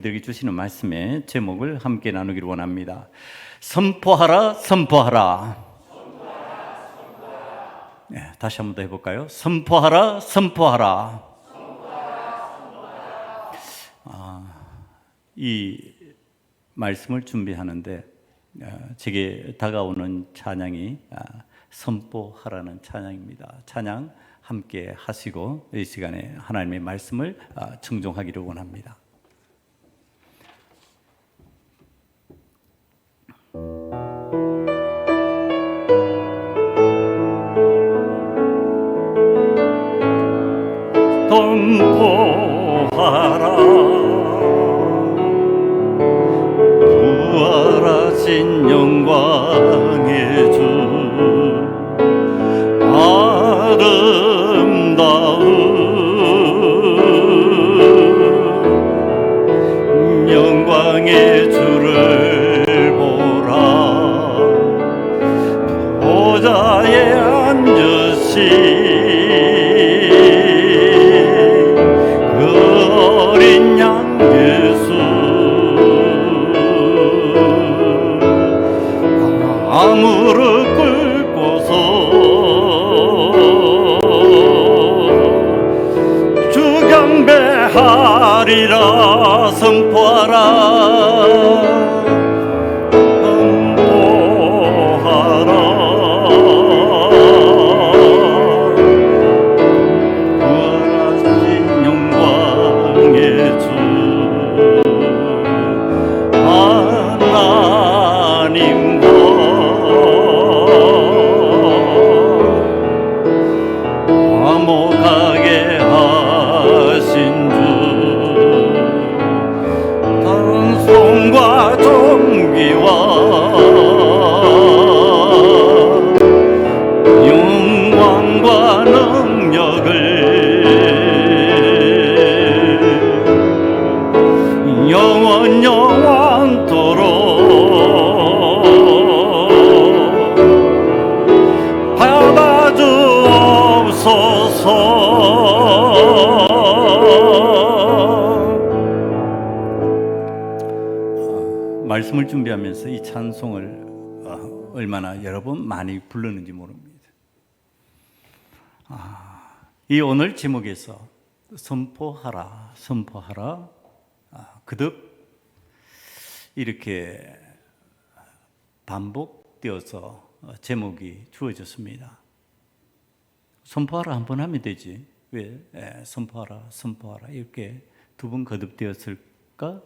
우리에게 주시는 말씀의 제목을 함께 나누기를 원합니다. 선포하라, 선포하라. 네, 다시 한번 더 해볼까요? 선포하라, 선포하라. 이 말씀을 준비하는데 제게 다가오는 찬양이 선포하라는 찬양입니다. 찬양 함께 하시고 이 시간에 하나님의 말씀을 청종하기를 원합니다. 선포하라 부활하신 영광의 주 아름다운 영광의 주를 보라 보좌에 앉으신 무릎 꿇고서 주 경배하리라. 선포하라 영광과 능력을 영원토록 받아주옵소서. 말씀을 준비하면서 이 찬송을 얼마나 여러 번 많이 부르는지 모릅니다. 이 오늘 제목에서 선포하라, 선포하라, 그득 이렇게 반복되어서 제목이 주어졌습니다. 선포하라 한 번 하면 되지 왜 선포하라, 선포하라 이렇게 두 번 거듭되었을까?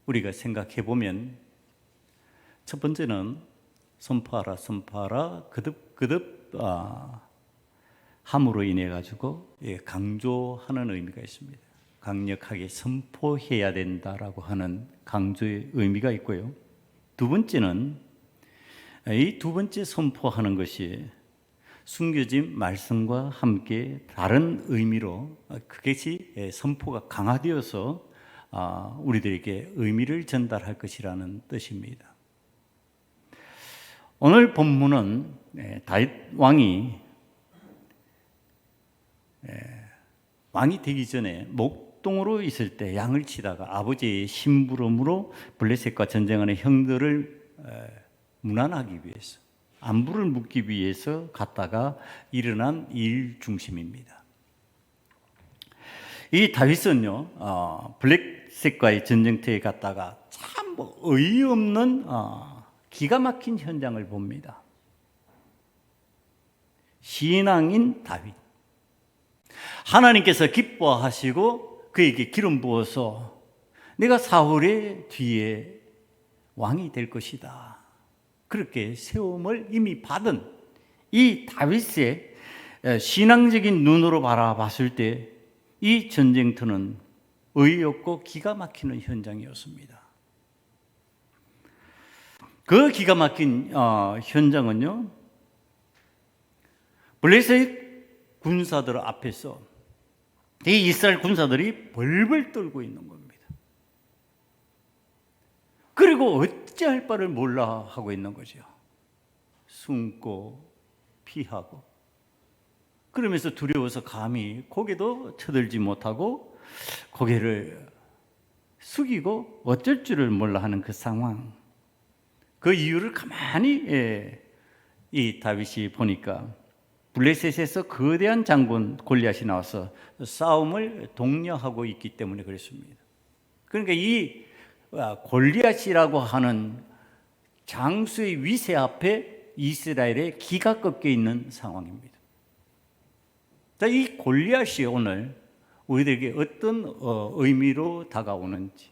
우리가 생각해 보면 첫 번째는 선포하라, 선포하라, 거듭 함으로 인해 가지고 강조하는 의미가 있습니다. 강력하게 선포해야 된다라고 하는 강조의 의미가 있고요. 두 번째는 이 두 번째 선포하는 것이 숨겨진 말씀과 함께 다른 의미로 그것이 선포가 강화되어서 우리들에게 의미를 전달할 것이라는 뜻입니다. 오늘 본문은 다윗 왕이 되기 전에 목동으로 있을 때 양을 치다가 아버지의 심부름으로 블레셋과 전쟁하는 형들을 무난하기 위해서 안부를 묻기 위해서 갔다가 일어난 일 중심입니다. 이 다윗은요 블레셋과의 전쟁터에 갔다가 참 어이없는 기가 막힌 현장을 봅니다. 신앙인 다윗, 하나님께서 기뻐하시고 그에게 기름 부어서 내가 사울의 뒤에 왕이 될 것이다, 그렇게 세움을 이미 받은 이 다윗의 신앙적인 눈으로 바라봤을 때 이 전쟁터는 어이없고 기가 막히는 현장이었습니다. 그 기가 막힌 현장은요 블레셋 군사들 앞에서 이 이스라엘 군사들이 벌벌 떨고 있는 겁니다. 그리고 어찌할 바를 몰라 하고 있는 거죠. 숨고 피하고 그러면서 두려워서 감히 고개도 쳐들지 못하고 고개를 숙이고 어쩔 줄을 몰라 하는 그 상황, 그 이유를 가만히 이 다윗이 보니까 블레셋에서 거대한 장군 골리앗이 나와서 싸움을 독려하고 있기 때문에 그렇습니다. 그러니까 이 골리앗이라고 하는 장수의 위세 앞에 이스라엘의 기가 꺾여 있는 상황입니다. 자, 이 골리앗이 오늘 우리들에게 어떤 의미로 다가오는지,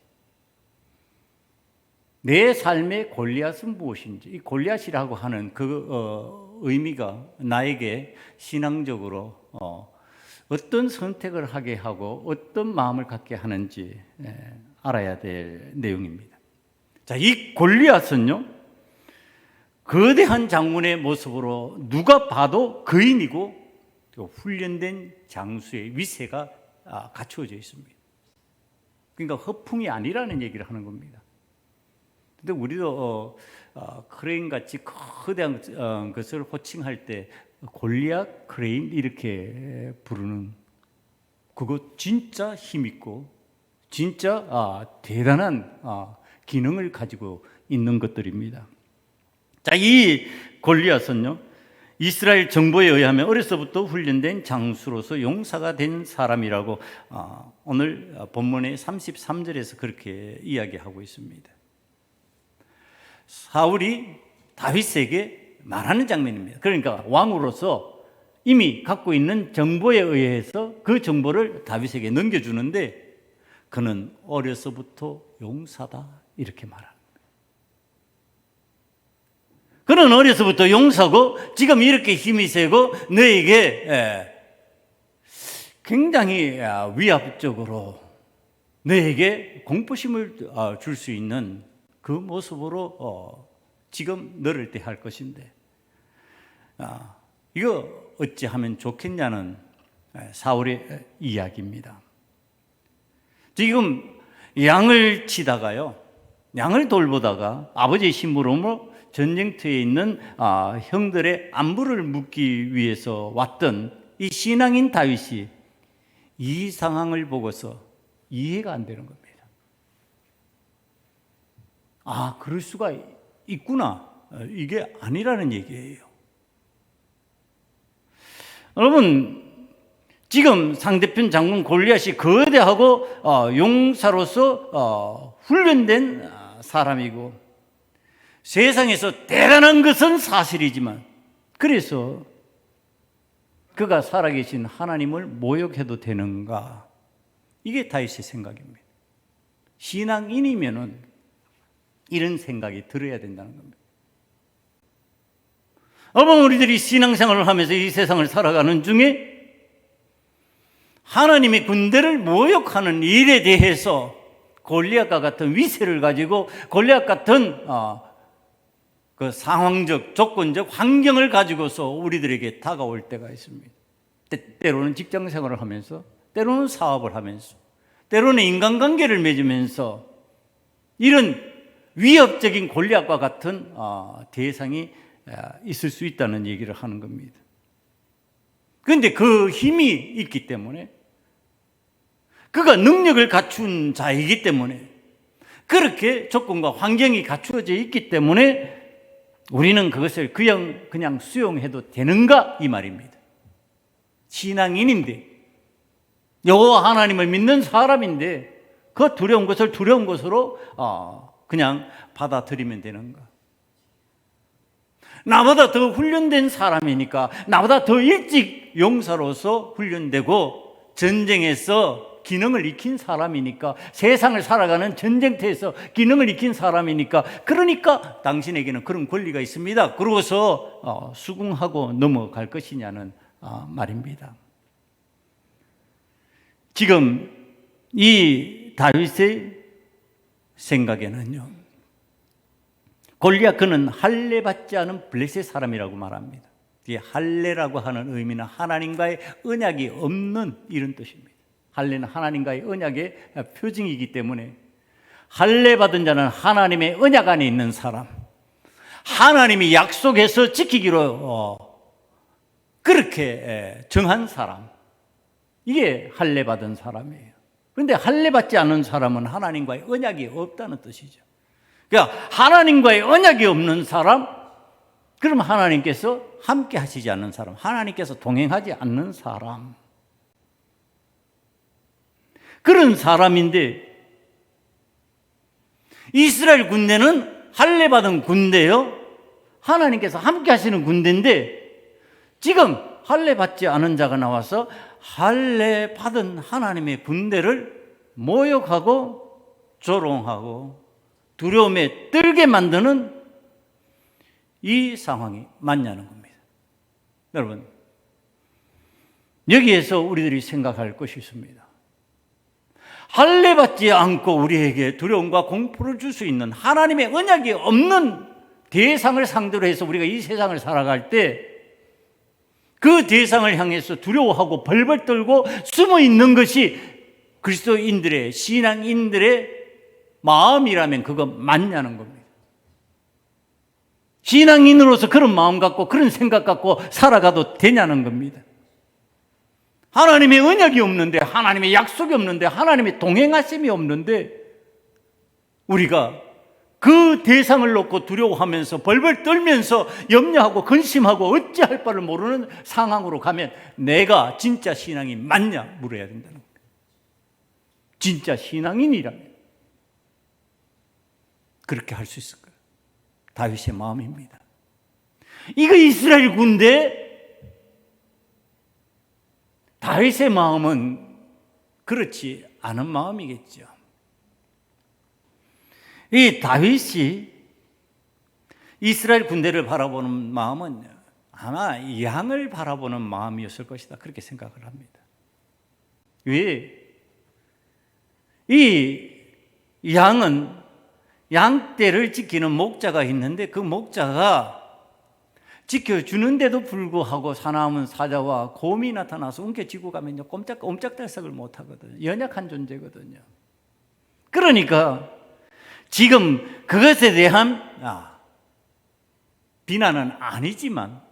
내 삶의 골리앗은 무엇인지, 이 골리앗이라고 하는 그 의미가 나에게 신앙적으로 어떤 선택을 하게 하고 어떤 마음을 갖게 하는지 알아야 될 내용입니다. 자, 이 골리앗은요, 거대한 장군의 모습으로 누가 봐도 거인이고 훈련된 장수의 위세가 갖추어져 있습니다. 그러니까 허풍이 아니라는 얘기를 하는 겁니다. 근데 우리도 크레인같이 거대한 것을 호칭할 때 골리앗 크레인 이렇게 부르는, 그거 진짜 힘있고 진짜 대단한 기능을 가지고 있는 것들입니다. 자, 이 골리앗은요, 이스라엘 정보에 의하면 어려서부터 훈련된 장수로서 용사가 된 사람이라고 오늘 본문의 33절에서 그렇게 이야기하고 있습니다. 사울이 다윗에게 말하는 장면입니다. 그러니까 왕으로서 이미 갖고 있는 정보에 의해서 그 정보를 다윗에게 넘겨주는데, 그는 어려서부터 용사다 이렇게 말합니다. 그는 어려서부터 용사고 지금 이렇게 힘이 세고 너에게 굉장히 위압적으로 너에게 공포심을 줄 수 있는 그 모습으로 지금 너를 대할 것인데, 이거 어찌하면 좋겠냐는 사울의 이야기입니다. 지금 양을 치다가요, 양을 돌보다가 아버지의 심부름으로 전쟁터에 있는 형들의 안부를 묻기 위해서 왔던 이 신앙인 다윗이 이 상황을 보고서 이해가 안 되는 겁니다. 그럴 수가 있구나. 이게 아니라는 얘기예요. 여러분, 지금 상대편 장군 골리앗이 거대하고 용사로서 훈련된 사람이고 세상에서 대단한 것은 사실이지만, 그래서 그가 살아계신 하나님을 모욕해도 되는가? 이게 다윗의 생각입니다. 신앙인이면은 이런 생각이 들어야 된다는 겁니다. 여러분, 우리들이 신앙생활을 하면서 이 세상을 살아가는 중에 하나님의 군대를 모욕하는 일에 대해서 골리앗과 같은 위세를 가지고 골리앗 같은 그 상황적, 조건적 환경을 가지고서 우리들에게 다가올 때가 있습니다. 때로는 직장 생활을 하면서, 때로는 사업을 하면서, 때로는 인간관계를 맺으면서 이런 위협적인 골리앗과 같은 대상이 있을 수 있다는 얘기를 하는 겁니다. 그런데 그 힘이 있기 때문에, 그가 능력을 갖춘 자이기 때문에, 그렇게 조건과 환경이 갖추어져 있기 때문에 우리는 그것을 그냥 수용해도 되는가 이 말입니다. 신앙인인데, 여호와 하나님을 믿는 사람인데 그 두려운 것을 두려운 것으로 그냥 받아들이면 되는가? 나보다 더 훈련된 사람이니까, 나보다 더 일찍 용사로서 훈련되고 전쟁에서 기능을 익힌 사람이니까, 세상을 살아가는 전쟁터에서 기능을 익힌 사람이니까, 그러니까 당신에게는 그런 권리가 있습니다. 그러고서 수긍하고 넘어갈 것이냐는 말입니다. 지금 이 다윗의 생각에는요, 골리앗 그는 할례 받지 않은 블레셋 사람이라고 말합니다. 이 할례라고 하는 의미는 하나님과의 언약이 없는 이런 뜻입니다. 할례는 하나님과의 언약의 표징이기 때문에 할례 받은 자는 하나님의 언약 안에 있는 사람, 하나님이 약속해서 지키기로 그렇게 정한 사람, 이게 할례 받은 사람이에요. 그런데 할례 받지 않는 사람은 하나님과의 언약이 없다는 뜻이죠. 그러니까 하나님과의 언약이 없는 사람, 그럼 하나님께서 함께 하시지 않는 사람, 하나님께서 동행하지 않는 사람, 그런 사람인데, 이스라엘 군대는 할례 받은 군대요, 하나님께서 함께 하시는 군대인데, 지금 할례 받지 않은 자가 나와서 할례 받은 하나님의 군대를 모욕하고 조롱하고 두려움에 떨게 만드는 이 상황이 맞냐는 겁니다. 여러분, 여기에서 우리들이 생각할 것이 있습니다. 할례 받지 않고 우리에게 두려움과 공포를 줄 수 있는 하나님의 언약이 없는 대상을 상대로 해서 우리가 이 세상을 살아갈 때 그 대상을 향해서 두려워하고 벌벌 떨고 숨어 있는 것이 그리스도인들의, 신앙인들의 마음이라면 그거 맞냐는 겁니다. 신앙인으로서 그런 마음 갖고 그런 생각 갖고 살아가도 되냐는 겁니다. 하나님의 언약이 없는데, 하나님의 약속이 없는데, 하나님의 동행하심이 없는데 우리가 그 대상을 놓고 두려워하면서 벌벌 떨면서 염려하고 근심하고 어찌할 바를 모르는 상황으로 가면 내가 진짜 신앙이 맞냐 물어야 된다는 거예요. 진짜 신앙인이라면 그렇게 할 수 있을 거예요. 다윗의 마음입니다. 이거 이스라엘 군대, 다윗의 마음은 그렇지 않은 마음이겠죠. 이 다윗이 이스라엘 군대를 바라보는 마음은 아마 양을 바라보는 마음이었을 것이다, 그렇게 생각을 합니다. 왜? 이 양은 양떼를 지키는 목자가 있는데 그 목자가 지켜주는데도 불구하고 사나운 사자와 곰이 나타나서 움켜쥐고 가면 옴짝달싹을 못하거든요. 연약한 존재거든요. 그러니까 지금 그것에 대한 비난은 아니지만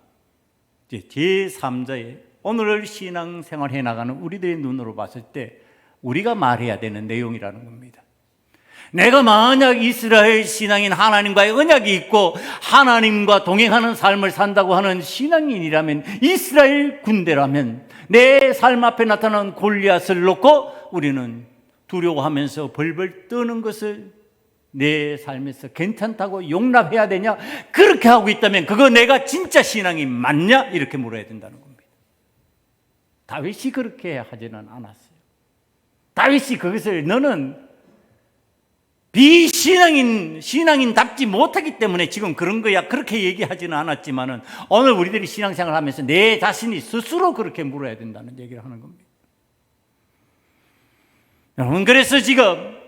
제3자의 오늘 신앙생활 해나가는 우리들의 눈으로 봤을 때 우리가 말해야 되는 내용이라는 겁니다. 내가 만약 이스라엘 신앙인 하나님과의 언약이 있고 하나님과 동행하는 삶을 산다고 하는 신앙인이라면, 이스라엘 군대라면 내 삶 앞에 나타나는 골리앗을 놓고 우리는 두려워하면서 벌벌 떠는 것을 내 삶에서 괜찮다고 용납해야 되냐? 그렇게 하고 있다면 그거 내가 진짜 신앙이 맞냐? 이렇게 물어야 된다는 겁니다. 다윗이 그렇게 하지는 않았어요. 다윗이 그것을 너는 신앙인답지 못하기 때문에 지금 그런 거야, 그렇게 얘기하지는 않았지만은 오늘 우리들이 신앙생활 하면서 내 자신이 스스로 그렇게 물어야 된다는 얘기를 하는 겁니다. 여러분, 그래서 지금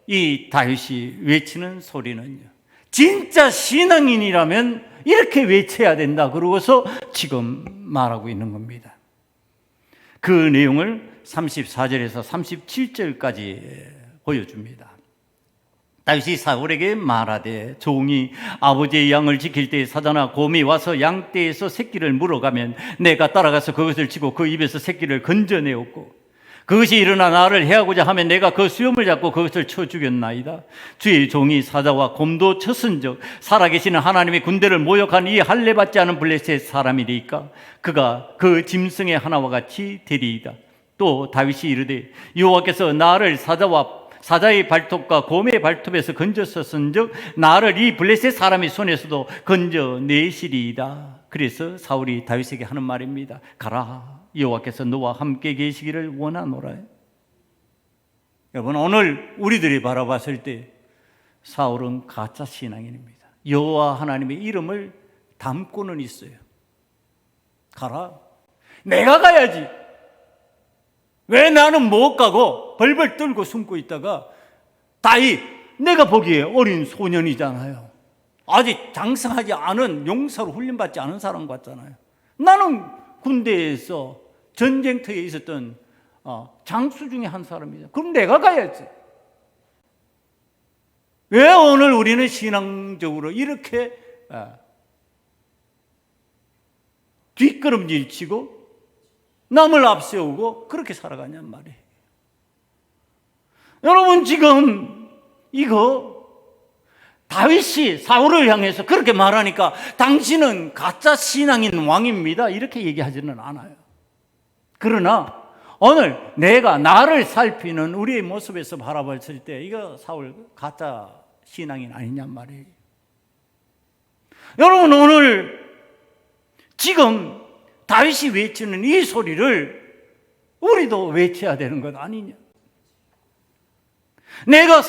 이 다윗이 외치는 소리는요, 진짜 신앙인이라면 이렇게 외쳐야 된다, 그러고서 지금 말하고 있는 겁니다. 그 내용을 34절에서 37절까지 보여줍니다. 다윗이 사울에게 말하되, 종이 아버지의 양을 지킬 때 사자나 곰이 와서 양떼에서 새끼를 물어가면 내가 따라가서 그것을 치고 그 입에서 새끼를 건져내었고, 그것이 일어나 나를 해하고자 하면 내가 그 수염을 잡고 그것을 쳐 죽였나이다. 주의 종이 사자와 곰도 쳤은즉 살아계시는 하나님의 군대를 모욕한 이 할례 받지 않은 블레셋 사람이리까 그가 그 짐승의 하나와 같이 되리이다. 또 다윗이 이르되, 여호와께서 나를 사자의 발톱과 곰의 발톱에서 건졌었은즉 나를 이 블레셋 사람의 손에서도 건져내시리이다. 그래서 사울이 다윗에게 하는 말입니다. 가라, 여호와께서 너와 함께 계시기를 원하노라. 여러분, 오늘 우리들이 바라봤을 때 사울은 가짜 신앙인입니다. 여호와 하나님의 이름을 담고는 있어요. 가라, 내가 가야지. 왜 나는 못 가고 벌벌 떨고 숨고 있다가, 다윗, 내가 보기에 어린 소년이잖아요. 아직 장성하지 않은, 용사로 훈련받지 않은 사람 같잖아요. 나는 군대에서 전쟁터에 있었던 장수 중에 한 사람이죠. 그럼 내가 가야지. 왜 오늘 우리는 신앙적으로 이렇게 뒷걸음질 치고 남을 앞세우고 그렇게 살아가냔 말이에요. 여러분 지금 이거 다윗이 사울을 향해서 그렇게 말하니까 당신은 가짜 신앙인 왕입니다 이렇게 얘기하지는 않아요. 그러나 오늘 내가 나를 살피는 우리의 모습에서 바라봤을 때 이거 사울 가짜 신앙인 아니냔 말이에요. 여러분 오늘 지금 다윗이 외치는 이 소리를 우리도 외쳐야 되는 것 아니냐. 내가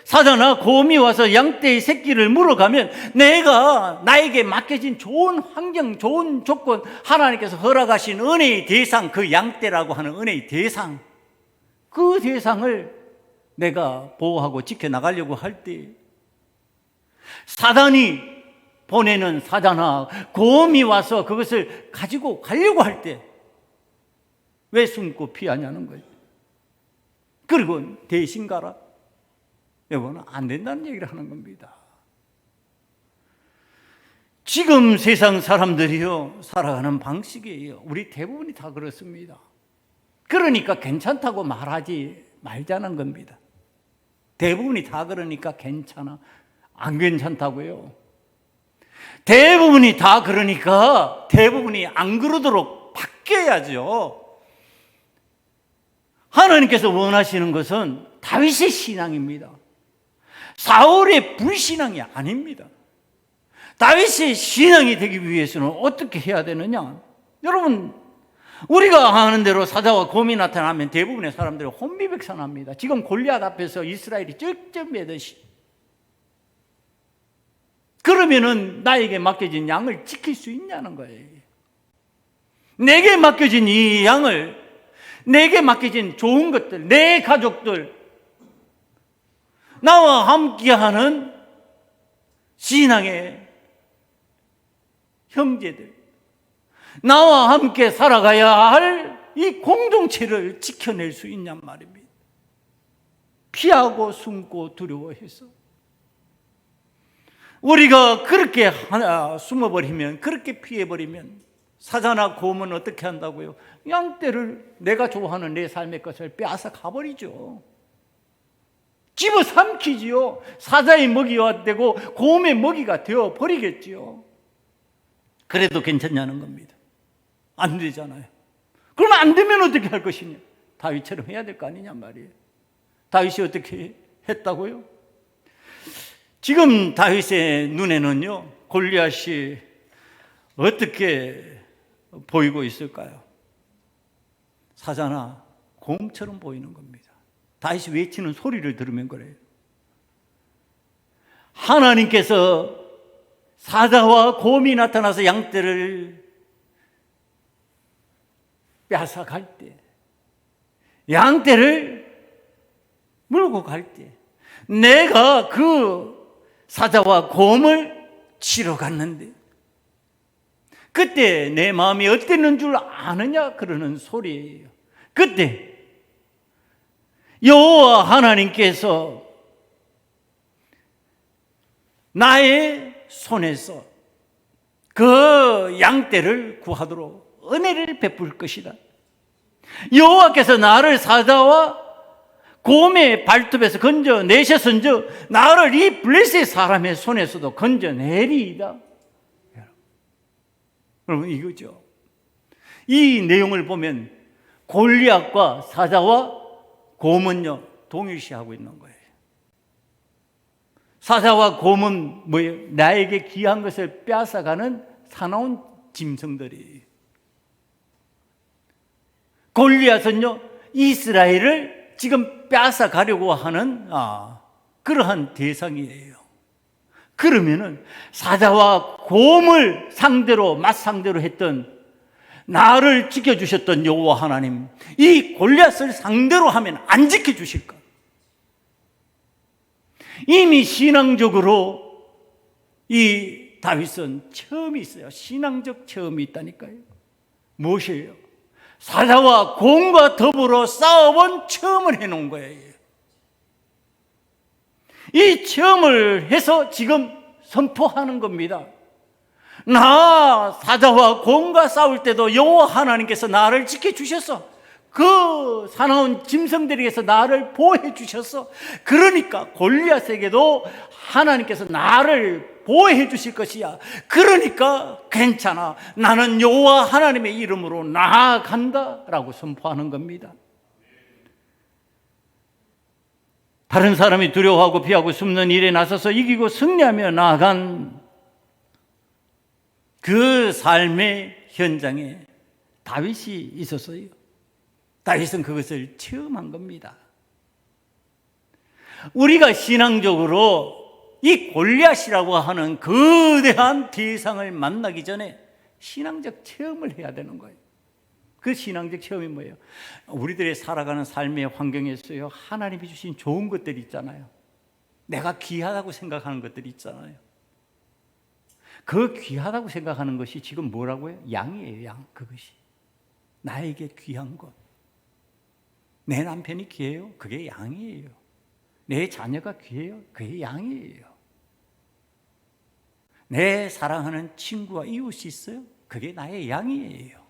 사자나 곰이 와서 양떼의 새끼를 물어가면 내가 나에게 맡겨진 좋은 환경, 좋은 조건, 하나님께서 허락하신 은혜의 대상, 그 양떼라고 하는 은혜의 대상, 그 대상을 내가 보호하고 지켜나가려고 할 때 사단이 보내는 사자나 곰이 와서 그것을 가지고 가려고 할 때 왜 숨고 피하냐는 거예요. 그리고 대신 가라. 여러분 안 된다는 얘기를 하는 겁니다. 지금 세상 사람들이요 살아가는 방식이에요. 우리 대부분이 다 그렇습니다. 그러니까 괜찮다고 말하지 말자는 겁니다. 대부분이 다 그러니까 괜찮아. 안 괜찮다고요. 대부분이 다 그러니까 대부분이 안 그러도록 바뀌어야죠. 하나님께서 원하시는 것은 다윗의 신앙입니다. 사울의 불신앙이 아닙니다. 다윗의 신앙이 되기 위해서는 어떻게 해야 되느냐? 여러분 우리가 아는 대로 사자와 곰이 나타나면 대부분의 사람들이 혼비백산합니다. 지금 골리앗 앞에서 이스라엘이 쩔쩔매듯이. 그러면은 나에게 맡겨진 양을 지킬 수 있냐는 거예요. 내게 맡겨진 이 양을, 내게 맡겨진 좋은 것들, 내 가족들, 나와 함께하는 신앙의 형제들, 나와 함께 살아가야 할 이 공동체를 지켜낼 수 있냔 말입니다. 피하고 숨고 두려워해서 우리가 그렇게 숨어버리면, 그렇게 피해버리면 사자나 곰은 어떻게 한다고요? 양떼를, 내가 좋아하는 내 삶의 것을 빼앗아 가버리죠. 집어삼키지요. 사자의 먹이가 되고 곰의 먹이가 되어 버리겠지요. 그래도 괜찮냐는 겁니다. 안 되잖아요. 그러면 안 되면 어떻게 할 것이냐? 다윗처럼 해야 될 거 아니냐 말이에요. 다윗이 어떻게 했다고요? 지금 다윗의 눈에는요 골리앗이 어떻게 보이고 있을까요? 사자나 곰처럼 보이는 겁니다. 다윗이 외치는 소리를 들으면 그래요. 하나님께서 사자와 곰이 나타나서 양떼를 빼앗아 갈 때, 양떼를 물고 갈 때 내가 그 사자와 곰을 치러 갔는데 그때 내 마음이 어땠는 줄 아느냐 그러는 소리예요. 그때 여호와 하나님께서 나의 손에서 그 양떼를 구하도록 은혜를 베풀 것이다. 여호와께서 나를 사자와 곰의 발톱에서 건져내셔선저 나를 이 블레셋 사람의 손에서도 건져내리이다. 여러분 이거죠. 이 내용을 보면 골리앗과 사자와 곰은요 동일시하고 있는 거예요. 사자와 곰은 뭐예요? 나에게 귀한 것을 빼앗아가는 사나운 짐승들이에요. 골리앗은요 이스라엘을 지금 빼앗아 가려고 하는 그러한 대상이에요. 그러면은 사자와 곰을 상대로 맞상대로 했던 나를 지켜주셨던 여호와 하나님, 이 골리앗을 상대로 하면 안 지켜주실까? 이미 신앙적으로 이 다윗은 체험이 있어요. 신앙적 체험이 있다니까요. 무엇이에요? 사자와 곰과 더불어 싸워본 체험을 해놓은 거예요. 이 체험을 해서 지금 선포하는 겁니다. 나 사자와 곰과 싸울 때도 여호와 하나님께서 나를 지켜주셨어. 그 사나운 짐승들에게서 나를 보호해 주셨어. 그러니까 골리앗에게도 하나님께서 나를 보호해 주실 것이야. 그러니까 괜찮아. 나는 여호와 하나님의 이름으로 나아간다라고 선포하는 겁니다. 다른 사람이 두려워하고 피하고 숨는 일에 나서서 이기고 승리하며 나아간 그 삶의 현장에 다윗이 있었어요. 다윗은 그것을 체험한 겁니다. 우리가 신앙적으로 이 골리앗이라고 하는 거대한 대상을 만나기 전에 신앙적 체험을 해야 되는 거예요. 그 신앙적 체험이 뭐예요? 우리들의 살아가는 삶의 환경에서요, 하나님이 주신 좋은 것들이 있잖아요. 내가 귀하다고 생각하는 것들이 있잖아요. 그 귀하다고 생각하는 것이 지금 뭐라고요? 양이에요, 양. 그것이 나에게 귀한 것. 내 남편이 귀해요? 그게 양이에요. 내 자녀가 귀해요? 그게 양이에요. 내 사랑하는 친구와 이웃이 있어요? 그게 나의 양이에요.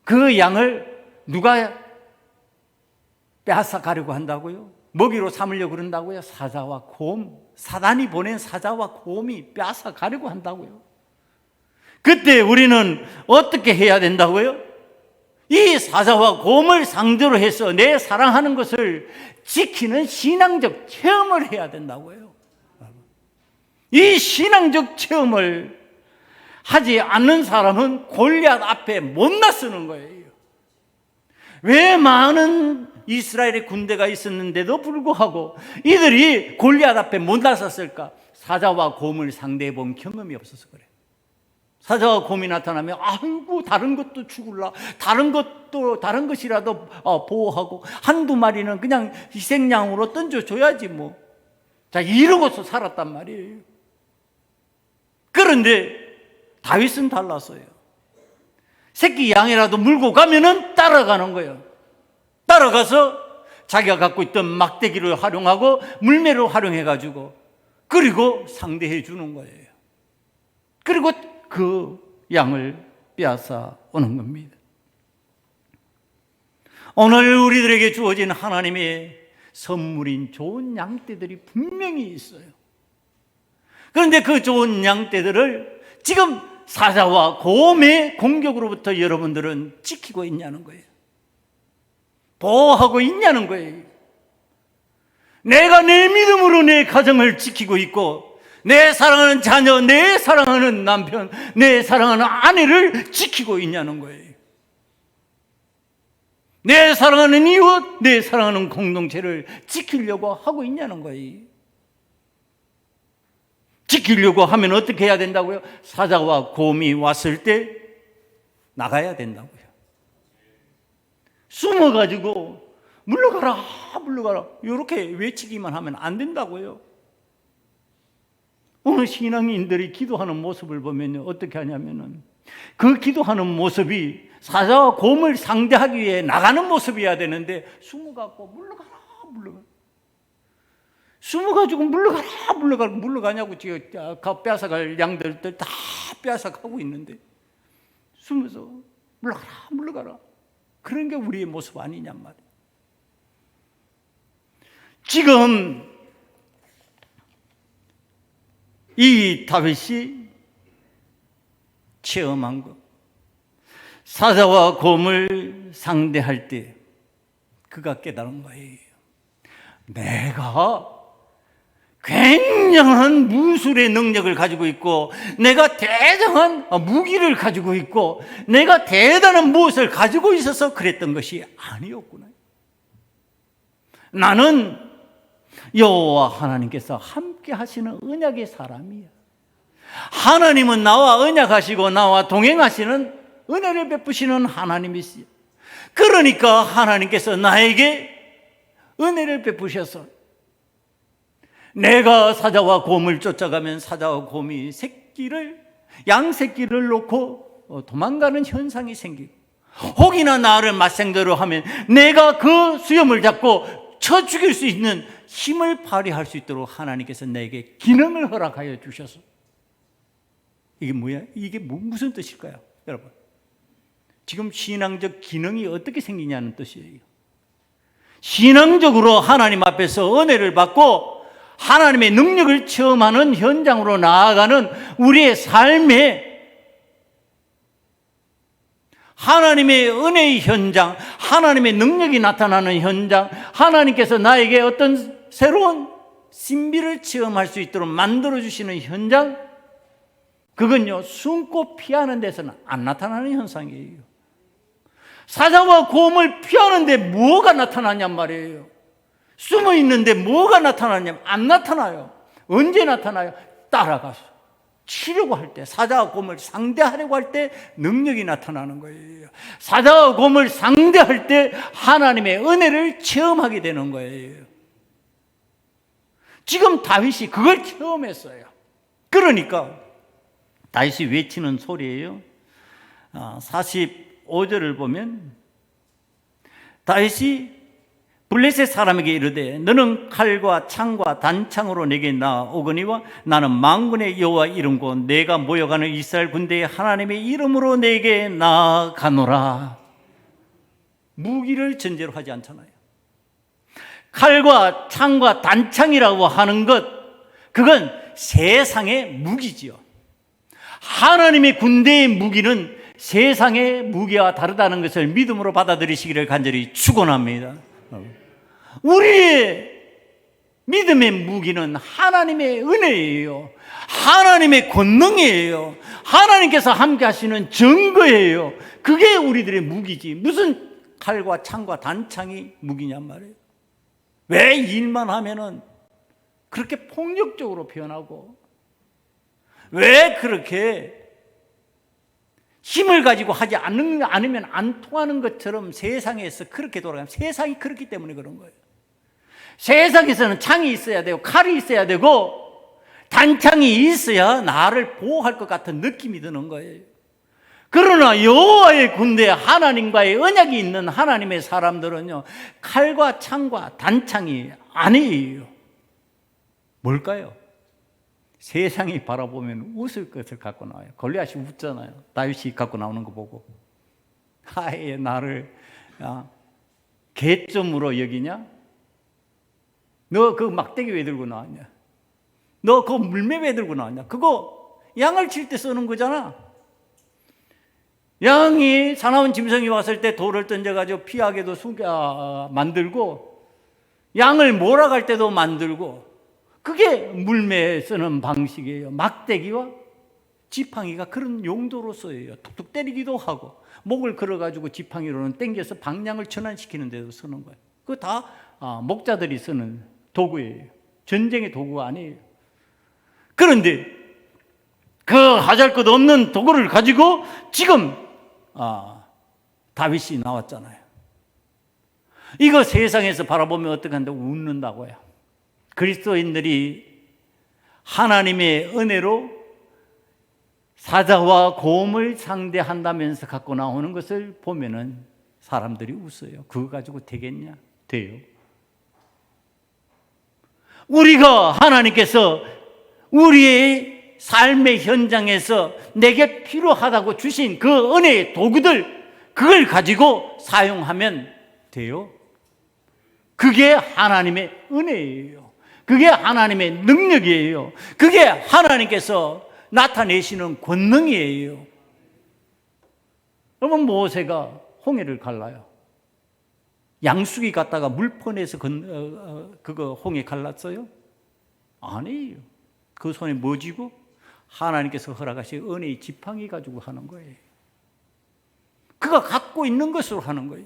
그 양을 누가 빼앗아 가려고 한다고요? 먹이로 삼으려고 그런다고요? 사자와 곰, 사단이 보낸 사자와 곰이 빼앗아 가려고 한다고요. 그때 우리는 어떻게 해야 된다고요? 이 사자와 곰을 상대로 해서 내 사랑하는 것을 지키는 신앙적 체험을 해야 된다고요. 이 신앙적 체험을 하지 않는 사람은 골리앗 앞에 못 나서는 거예요. 왜 많은 이스라엘의 군대가 있었는데도 불구하고 이들이 골리앗 앞에 못 나섰을까? 사자와 곰을 상대해 본 경험이 없어서 그래. 사자와 곰이 나타나면 아이고 다른 것도 죽을라, 다른 것이라도 보호하고 한두 마리는 그냥 희생양으로 던져줘야지 뭐. 자, 이러고서 살았단 말이에요. 그런데 다윗은 달랐어요. 새끼 양이라도 물고 가면은 따라가는 거예요. 따라가서 자기가 갖고 있던 막대기를 활용하고 물매를 활용해가지고 그리고 상대해 주는 거예요. 그리고 그 양을 빼앗아 오는 겁니다. 오늘 우리들에게 주어진 하나님의 선물인 좋은 양떼들이 분명히 있어요. 그런데 그 좋은 양떼들을 지금 사자와 곰의 공격으로부터 여러분들은 지키고 있냐는 거예요. 보호하고 있냐는 거예요. 내가 내 믿음으로 내 가정을 지키고 있고 내 사랑하는 자녀, 내 사랑하는 남편, 내 사랑하는 아내를 지키고 있냐는 거예요. 내 사랑하는 이웃, 내 사랑하는 공동체를 지키려고 하고 있냐는 거예요. 지키려고 하면 어떻게 해야 된다고요? 사자와 곰이 왔을 때 나가야 된다고요. 숨어가지고 물러가라, 물러가라 이렇게 외치기만 하면 안 된다고요. 오늘 신앙인들이 기도하는 모습을 보면 어떻게 하냐면은 그 기도하는 모습이 사자와 곰을 상대하기 위해 나가는 모습이어야 되는데 숨어갖고 물러가라, 물러가라. 숨어가지고 물러가냐고 지금 빼앗아갈 양들들 다 빼앗아가고 있는데 숨어서 물러가라. 그런 게 우리의 모습 아니냔 말이에요. 지금 이 다윗이 체험한 것, 사자와 곰을 상대할 때 그가 깨달은 거예요. 내가 굉장한 무술의 능력을 가지고 있고 내가 대단한 무기를 가지고 있고 내가 대단한 무엇을 가지고 있어서 그랬던 것이 아니었구나. 나는 여호와 하나님께서 함께 하시는 언약의 사람이야. 하나님은 나와 언약하시고 나와 동행하시는 은혜를 베푸시는 하나님이시요. 그러니까 하나님께서 나에게 은혜를 베푸셔서 내가 사자와 곰을 쫓아가면 사자와 곰이 양 새끼를 놓고 도망가는 현상이 생기고 혹이나 나를 맞상대로 하면 내가 그 수염을 잡고 쳐 죽일 수 있는 힘을 발휘할 수 있도록 하나님께서 내게 기능을 허락하여 주셔서 이게 뭐야? 이게 무슨 뜻일까요? 여러분, 지금 신앙적 기능이 어떻게 생기냐는 뜻이에요. 신앙적으로 하나님 앞에서 은혜를 받고 하나님의 능력을 체험하는 현장으로 나아가는 우리의 삶에 하나님의 은혜의 현장, 하나님의 능력이 나타나는 현장, 하나님께서 나에게 어떤 새로운 신비를 체험할 수 있도록 만들어주시는 현장, 그건요, 숨고 피하는 데서는 안 나타나는 현상이에요. 사자와 곰을 피하는데 뭐가 나타나냔 말이에요. 숨어 있는데 뭐가 나타나냐면 안 나타나요. 언제 나타나요? 따라가서 치려고 할 때, 사자와 곰을 상대하려고 할 때 능력이 나타나는 거예요. 사자와 곰을 상대할 때 하나님의 은혜를 체험하게 되는 거예요. 지금 다윗이 그걸 체험했어요. 그러니까 다윗이 외치는 소리예요. 45절을 보면 다윗이 블레셋 사람에게 이르되 너는 칼과 창과 단창으로 내게 나오거니와 나는 만군의 여호와 이름과 내가 모여가는 이스라엘 군대의 하나님의 이름으로 내게 나아가노라. 무기를 전제로 하지 않잖아요. 칼과 창과 단창이라고 하는 것, 그건 세상의 무기지요. 하나님의 군대의 무기는 세상의 무기와 다르다는 것을 믿음으로 받아들이시기를 간절히 축원합니다. 우리의 믿음의 무기는 하나님의 은혜예요. 하나님의 권능이에요. 하나님께서 함께 하시는 증거예요. 그게 우리들의 무기지. 무슨 칼과 창과 단창이 무기냔 말이에요. 왜 일만 하면은 그렇게 폭력적으로 표현하고, 왜 그렇게 힘을 가지고 하지 않으면 안 통하는 것처럼 세상에서 그렇게 돌아가면, 세상이 그렇기 때문에 그런 거예요. 세상에서는 창이 있어야 되고 칼이 있어야 되고 단창이 있어야 나를 보호할 것 같은 느낌이 드는 거예요. 그러나 여호와의 군대, 하나님과의 언약이 있는 하나님의 사람들은요, 칼과 창과 단창이 아니에요. 뭘까요? 세상이 바라보면 웃을 것을 갖고 나와요. 골리앗이 웃잖아요. 다윗이 갖고 나오는 거 보고. 아예 나를 개점으로 여기냐? 너 그 막대기 왜 들고 나왔냐? 너 그 물매 왜 들고 나왔냐? 그거 양을 칠 때 쓰는 거잖아. 양이 사나운 짐승이 왔을 때 돌을 던져가지고 피하게도 만들고, 양을 몰아갈 때도 만들고, 그게 물매에 쓰는 방식이에요. 막대기와 지팡이가 그런 용도로 써요. 툭툭 때리기도 하고, 목을 걸어가지고 지팡이로는 당겨서 방향을 전환시키는 데도 쓰는 거예요. 그거 다 목자들이 쓰는 도구예요. 전쟁의 도구가 아니에요. 그런데 그 하잘것없는 도구를 가지고 지금 다윗이 나왔잖아요. 이거 세상에서 바라보면 어떻게 하는데 웃는다고요. 그리스도인들이 하나님의 은혜로 사자와 곰을 상대한다면서 갖고 나오는 것을 보면은 사람들이 웃어요. 그거 가지고 되겠냐? 돼요. 우리가 하나님께서 우리의 삶의 현장에서 내게 필요하다고 주신 그 은혜의 도구들, 그걸 가지고 사용하면 돼요. 그게 하나님의 은혜예요. 그게 하나님의 능력이에요. 그게 하나님께서 나타내시는 권능이에요. 여러분, 모세가 홍해를 갈라요. 양수기 갔다가 물펀에서 그거 홍해 갈랐어요? 아니에요. 그 손에 뭐 쥐고? 하나님께서 허락하신 은혜의 지팡이 가지고 하는 거예요. 그가 갖고 있는 것으로 하는 거예요.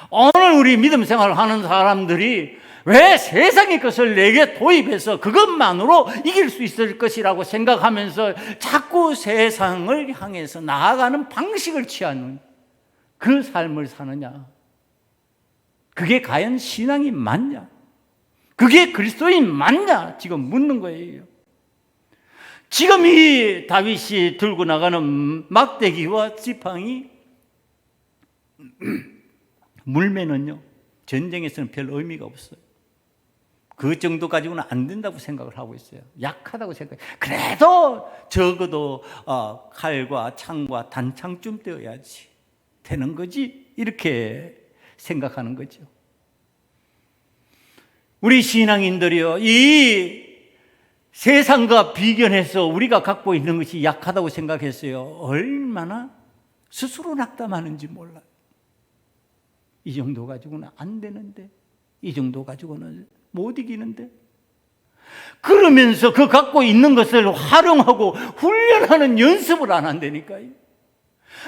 오늘 우리 믿음 생활을 하는 사람들이 왜 세상의 것을 내게 도입해서 그것만으로 이길 수 있을 것이라고 생각하면서 자꾸 세상을 향해서 나아가는 방식을 취하는 그 삶을 사느냐? 그게 과연 신앙이 맞냐? 그게 그리스도인 맞냐? 지금 묻는 거예요. 지금 이 다윗이 들고 나가는 막대기와 지팡이, 물매는요, 전쟁에서는 별 의미가 없어요. 그 정도 가지고는 안 된다고 생각을 하고 있어요. 약하다고 생각해요. 그래도 적어도 칼과 창과 단창쯤 떼어야지. 되는 거지? 이렇게 생각하는 거죠. 우리 신앙인들이요, 이 세상과 비견해서 우리가 갖고 있는 것이 약하다고 생각했어요. 얼마나 스스로 낙담하는지 몰라요. 이 정도 가지고는 안 되는데, 이 정도 가지고는 못 이기는데, 그러면서 그 갖고 있는 것을 활용하고 훈련하는 연습을 안 한다니까요.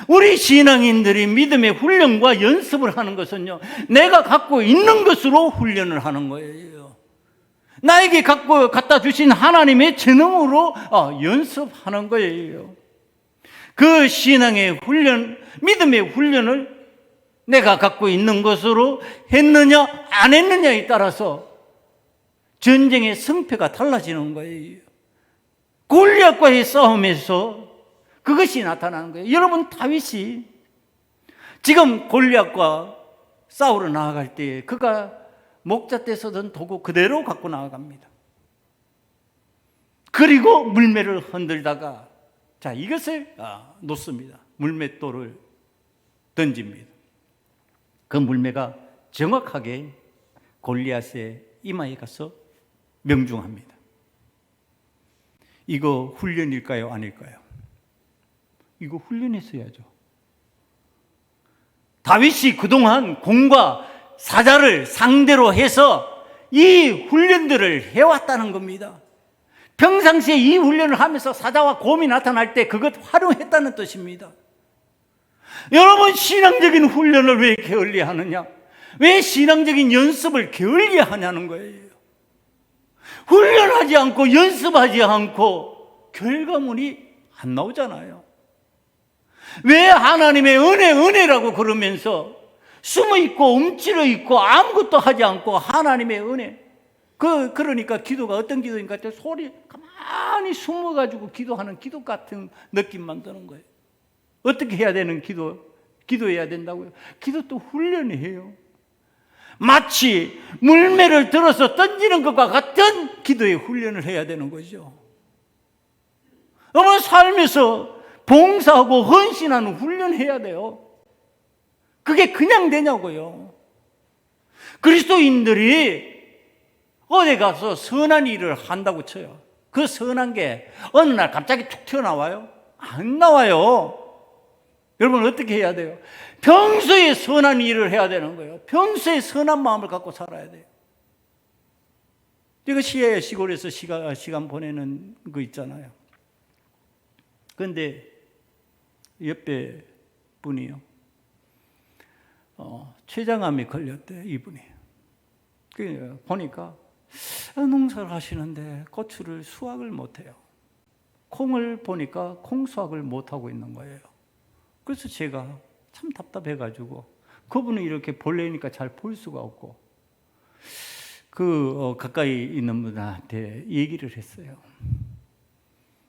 우리 신앙인들이 믿음의 훈련과 연습을 하는 것은요, 내가 갖고 있는 것으로 훈련을 하는 거예요. 나에게 갖다 주신 하나님의 재능으로 연습하는 거예요. 그 신앙의 훈련, 믿음의 훈련을 내가 갖고 있는 것으로 했느냐 안 했느냐에 따라서 전쟁의 승패가 달라지는 거예요. 골리앗과의 싸움에서 그것이 나타나는 거예요. 여러분, 다윗이 지금 골리앗과 싸우러 나아갈 때 그가 목자 때 쓰던 도구 그대로 갖고 나아갑니다. 그리고 물매를 흔들다가 이것을 놓습니다. 물맷돌을 던집니다. 그 물매가 정확하게 골리앗의 이마에 가서 명중합니다. 이거 훈련일까요? 아닐까요? 이거 훈련했어야죠. 다윗이 그동안 공과 사자를 상대로 해서 이 훈련들을 해왔다는 겁니다. 평상시에 이 훈련을 하면서 사자와 곰이 나타날 때 그것 활용했다는 뜻입니다. 여러분, 신앙적인 훈련을 왜 게을리하느냐? 왜 신앙적인 연습을 게을리하냐는 거예요. 훈련하지 않고 연습하지 않고 결과물이 안 나오잖아요. 왜 하나님의 은혜라고 그러면서 숨어있고 움츠러있고 아무것도 하지 않고 하나님의 은혜, 그러니까 기도가 어떤 기도인가 할 때 소리 가만히 숨어가지고 기도하는 기도 같은 느낌만 드는 거예요. 어떻게 해야 되는 기도해야 된다고요? 기도도 훈련이에요. 마치 물매를 들어서 던지는 것과 같은 기도의 훈련을 해야 되는 거죠. 여러분, 삶에서 봉사하고 헌신하는 훈련해야 돼요. 그게 그냥 되냐고요. 그리스도인들이 어디 가서 선한 일을 한다고 쳐요. 그 선한 게 어느 날 갑자기 툭 튀어나와요? 안 나와요. 여러분, 어떻게 해야 돼요? 평소에 선한 일을 해야 되는 거예요. 평소에 선한 마음을 갖고 살아야 돼요. 제가 시골에서 시간 보내는 거 있잖아요. 그런데 옆에 분이요, 췌장암이 걸렸대, 이분이. 보니까 농사를 하시는데 고추를 수확을 못해요. 콩을 보니까 콩 수확을 못하고 있는 거예요. 그래서 제가 참 답답해가지고, 그분은 이렇게 볼래니까 잘 볼 수가 없고, 가까이 있는 분한테 얘기를 했어요.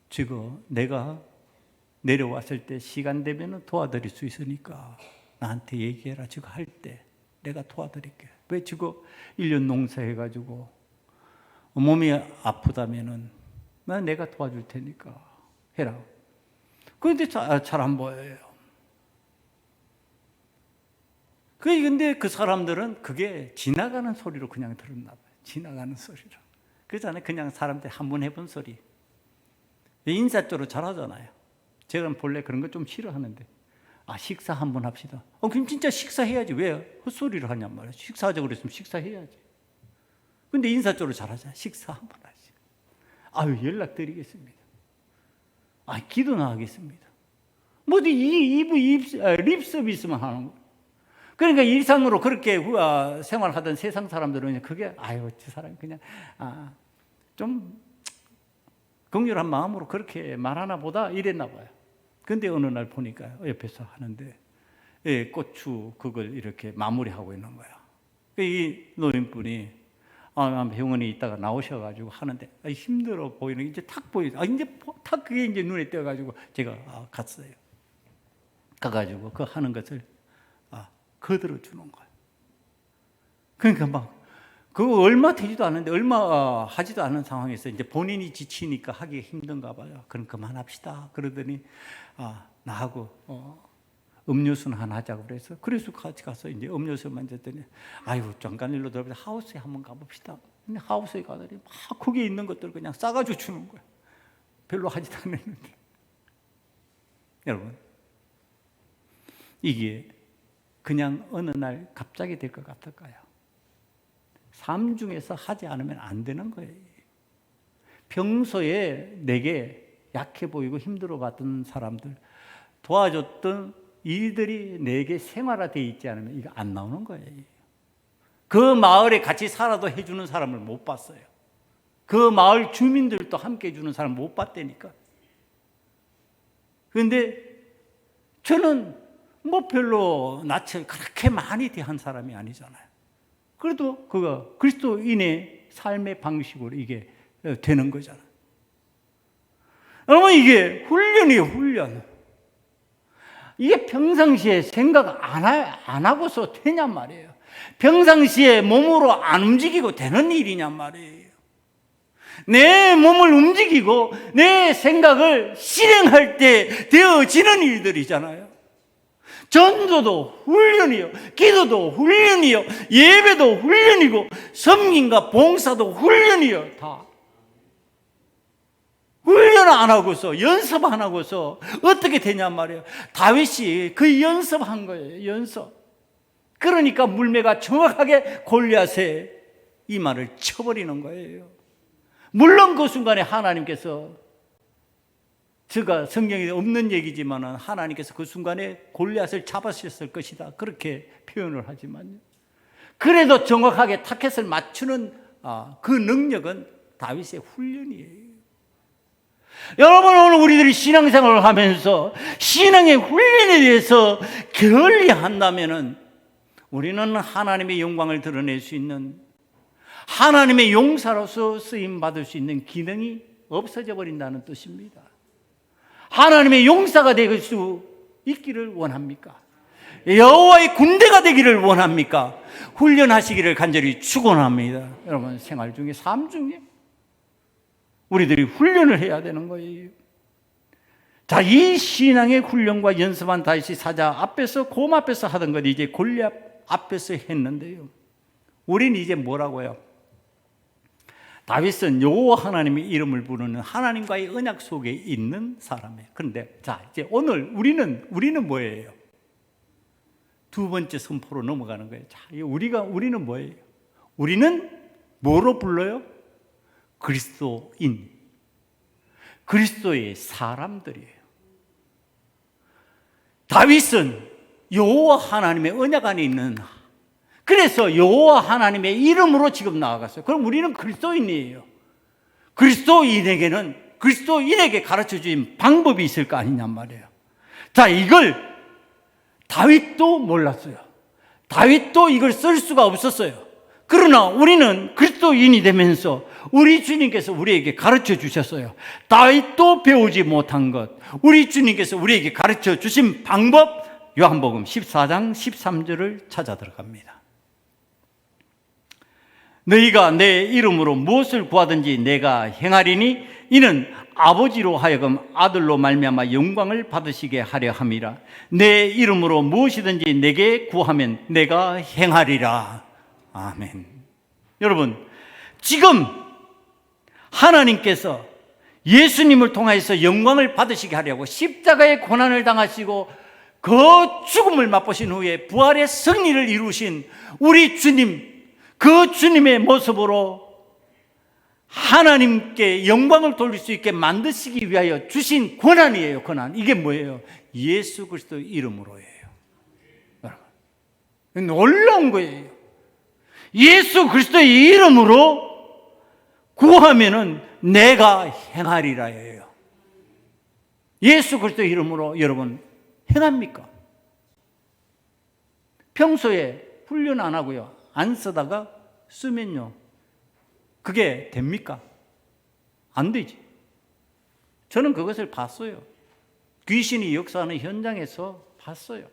지금 내가 내려왔을 때 시간 되면 도와드릴 수 있으니까 나한테 얘기해라. 지금 할 때 내가 도와드릴게. 왜 지금 1년 농사해가지고 몸이 아프다면은 내가 도와줄 테니까 해라. 그런데 잘 안 보여요. 근데 그 사람들은 그게 지나가는 소리로 그냥 들었나 봐요. 지나가는 소리로. 그렇잖아요. 그냥 사람들 한 번 해본 소리. 인사적으로 잘하잖아요. 제가 본래 그런 거 좀 싫어하는데, 식사 한번 합시다. 그럼 진짜 식사해야지. 왜 헛소리를 하냔 말이야. 식사하자고 그랬으면 식사해야지. 근데 인사적으로 잘하잖아. 식사 한번 하지. 연락드리겠습니다. 기도나 하겠습니다. 립 서비스만 하는 거. 그러니까 일상으로 그렇게 생활하던 세상 사람들은 그게 저 사람 그냥 좀 긍휼한 마음으로 그렇게 말하나 보다 이랬나 봐요. 근데 어느 날 보니까 옆에서 하는데 고추 그걸 이렇게 마무리하고 있는 거야. 이 노인분이 병원에 있다가 나오셔가지고 하는데 힘들어 보이는 게 이제 탁 보이죠. 이제 탁 그게 이제 눈에 띄어가지고 제가 갔어요. 가가지고 그 하는 것을 거들어 주는 거예요. 그러니까 그거 얼마 되지도 않는데, 얼마 하지도 않은 상황에서 이제 본인이 지치니까 하기 힘든가 봐요. 그럼 그만합시다. 그러더니 나하고 음료수는 하나 하자고 그래서 같이 가서 이제 음료수 만졌더니 아이고 잠깐 일로 들어가서 하우스에 한번 가봅시다. 근데 하우스에 가더니 막 거기에 있는 것들 그냥 싸가지고 주는 거야. 별로 하지도 않았는데. 여러분, 이게 그냥 어느 날 갑자기 될 것 같을까요? 삶 중에서 하지 않으면 안 되는 거예요. 평소에 내게 약해 보이고 힘들어 봤던 사람들, 도와줬던 일들이 내게 생활화되어 있지 않으면 이거 안 나오는 거예요. 그 마을에 같이 살아도 해주는 사람을 못 봤어요. 그 마을 주민들도 함께 해주는 사람을 못 봤다니까. 그런데 저는 뭐 별로 낯을 그렇게 많이 대한 사람이 아니잖아요. 그래도 그거 그리스도인의 삶의 방식으로 이게 되는 거잖아요. 여러분, 이게 훈련이에요, 훈련. 이게 평상시에 생각 안 하고서 되냔 말이에요. 평상시에 몸으로 안 움직이고 되는 일이냔 말이에요. 내 몸을 움직이고 내 생각을 실행할 때 되어지는 일들이잖아요. 전도도 훈련이요, 기도도 훈련이요, 예배도 훈련이고 섬김과 봉사도 훈련이요. 다 훈련 안 하고서, 연습 안 하고서 어떻게 되냔 말이에요. 다윗이 그 연습한 거예요, 연습. 그러니까 물매가 정확하게 골리앗의 이마를 쳐버리는 거예요. 물론 그 순간에 하나님께서, 제가 성경에 없는 얘기지만 하나님께서 그 순간에 골리앗을 잡으셨을 것이다, 그렇게 표현을 하지만요, 그래도 정확하게 타켓을 맞추는 그 능력은 다윗의 훈련이에요. 여러분, 오늘 우리들이 신앙생활을 하면서 신앙의 훈련에 대해서 게을리한다면 우리는 하나님의 영광을 드러낼 수 있는, 하나님의 용사로서 쓰임받을 수 있는 기능이 없어져 버린다는 뜻입니다. 하나님의 용사가 될 수 있기를 원합니까? 여호와의 군대가 되기를 원합니까? 훈련하시기를 간절히 축원합니다. 여러분, 생활 중에, 삶 중에 우리들이 훈련을 해야 되는 거예요. 자, 이 신앙의 훈련과 연습한 다윗이 사자 앞에서, 곰 앞에서 하던 것 이제 골리앗 앞에서 했는데요, 우리는 이제 뭐라고요? 다윗은 여호와 하나님의 이름을 부르는 하나님과의 언약 속에 있는 사람이에요. 그런데 자, 이제 오늘 우리는 뭐예요? 두 번째 선포로 넘어가는 거예요. 자, 우리는 뭐예요? 우리는 뭐로 불러요? 그리스도인, 그리스도의 사람들이에요. 다윗은 여호와 하나님의 언약 안에 있는, 그래서 여호와 하나님의 이름으로 지금 나아갔어요. 그럼 우리는 그리스도인이에요. 그리스도인에게는 그리스도인에게 가르쳐 주신 방법이 있을 거 아니냔 말이에요. 자, 이걸 다윗도 몰랐어요. 다윗도 이걸 쓸 수가 없었어요. 그러나 우리는 그리스도인이 되면서 우리 주님께서 우리에게 가르쳐 주셨어요. 다윗도 배우지 못한 것, 우리 주님께서 우리에게 가르쳐 주신 방법, 요한복음 14장 13절을 찾아 들어갑니다. 너희가 내 이름으로 무엇을 구하든지 내가 행하리니 이는 아버지로 하여금 아들로 말미암아 영광을 받으시게 하려 함이라. 내 이름으로 무엇이든지 내게 구하면 내가 행하리라. 아멘. 여러분, 지금 하나님께서 예수님을 통해서 영광을 받으시게 하려고 십자가의 고난을 당하시고 그 죽음을 맛보신 후에 부활의 승리를 이루신 우리 주님, 그 주님의 모습으로 하나님께 영광을 돌릴 수 있게 만드시기 위하여 주신 권한이에요. 권한. 이게 뭐예요? 예수 그리스도 이름으로예요. 여러분, 놀라운 거예요. 예수 그리스도의 이름으로 구하면은 내가 행하리라예요. 예수 그리스도의 이름으로 여러분 행합니까? 평소에 훈련 안 하고요, 안 쓰다가 쓰면요, 그게 됩니까? 안 되지. 저는 그것을 봤어요. 귀신이 역사하는 현장에서 봤어요.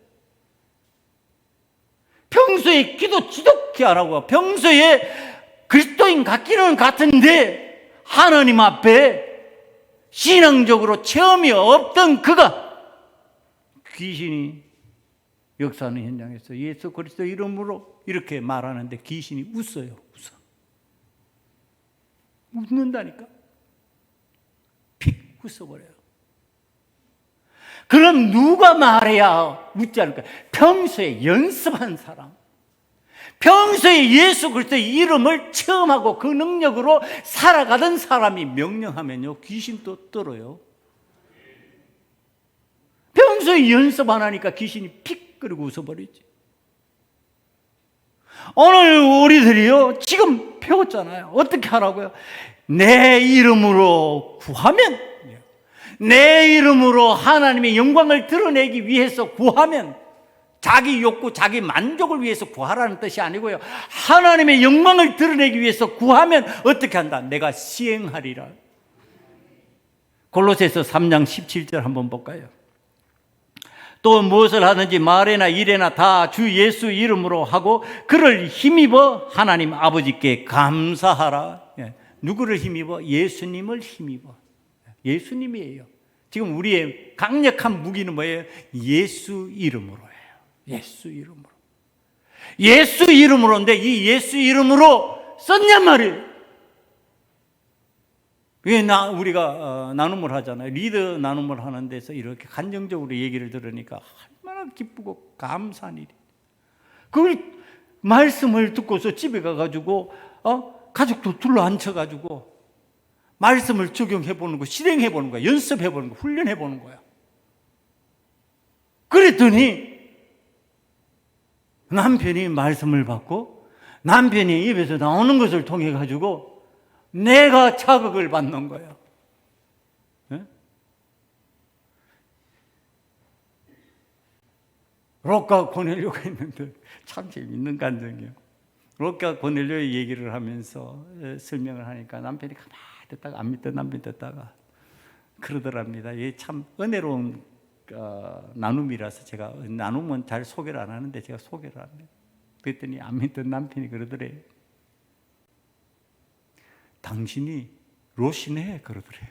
평소에 기도 지독히 안 하고 평소에 그리스도인 같기는 같은데 하나님 앞에 신앙적으로 체험이 없던 그가 귀신이 역사하는 현장에서 예수 그리스도 이름으로 이렇게 말하는데 귀신이 웃어요. 웃는다니까. 픽 웃어버려요. 그럼 누가 말해야 웃지 않을까? 평소에 연습한 사람, 평소에 예수 그리스도의 이름을 체험하고 그 능력으로 살아가던 사람이 명령하면요, 귀신도 떨어요. 평소에 연습 안 하니까 귀신이 픽 그리고 웃어버리지. 오늘 우리들이요, 지금 배웠잖아요. 어떻게 하라고요? 내 이름으로 구하면, 내 이름으로 하나님의 영광을 드러내기 위해서 구하면, 자기 욕구, 자기 만족을 위해서 구하라는 뜻이 아니고요, 하나님의 영광을 드러내기 위해서 구하면 어떻게 한다? 내가 시행하리라. 골로새서 3장 17절 한번 볼까요? 또 무엇을 하든지 말이나 일이나 다 주 예수 이름으로 하고 그를 힘입어 하나님 아버지께 감사하라. 누구를 힘입어? 예수님을 힘입어. 예수님이에요. 지금 우리의 강력한 무기는 뭐예요? 예수 이름으로예요. 예수 이름으로. 예수 이름으로인데 이 예수 이름으로 썼냔 말이에요. 우리가 나눔을 하잖아요. 리더 나눔을 하는 데서 이렇게 간정적으로 얘기를 들으니까 얼마나 기쁘고 감사한 일이. 그걸 말씀을 듣고서 집에 가가지고 가족도 둘러 앉혀가지고 말씀을 적용해보는 거, 실행해보는 거야. 연습해보는 거, 훈련해보는 거야. 그랬더니 남편이 말씀을 받고 남편이 입에서 나오는 것을 통해 가지고 내가 자극을 받는 거예요. 네? 롯과 고넬료가 있는데 참 재밌는 간증이에요. 롯과 고넬료의 얘기를 하면서 설명을 하니까 남편이 가만히 듣다가 안 믿던 남편 듣다가 그러더랍니다. 이게 참 은혜로운 나눔이라서 제가 나눔은 잘 소개를 안 하는데 제가 소개를 합니다. 그랬더니 안 믿던 남편이 그러더래요. 당신이 롯이네 그러더래요.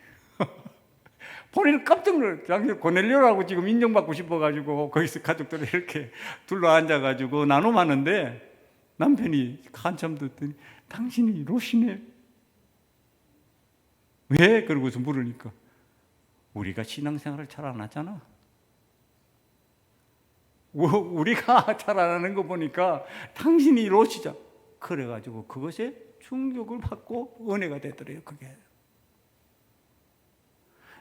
본인은 깜짝 놀랐어요. 당신 고넬료라고 지금 인정받고 싶어가지고 거기서 가족들이 이렇게 둘러 앉아가지고 나눔하는데 남편이 한참 듣더니 당신이 롯이네. 왜? 그러고서 물으니까 우리가 신앙생활을 잘 안 하잖아. 우리가 잘 안 하는 거 보니까 당신이 롯이자. 그래가지고 그것에 충격을 받고 은혜가 되더래요. 그게.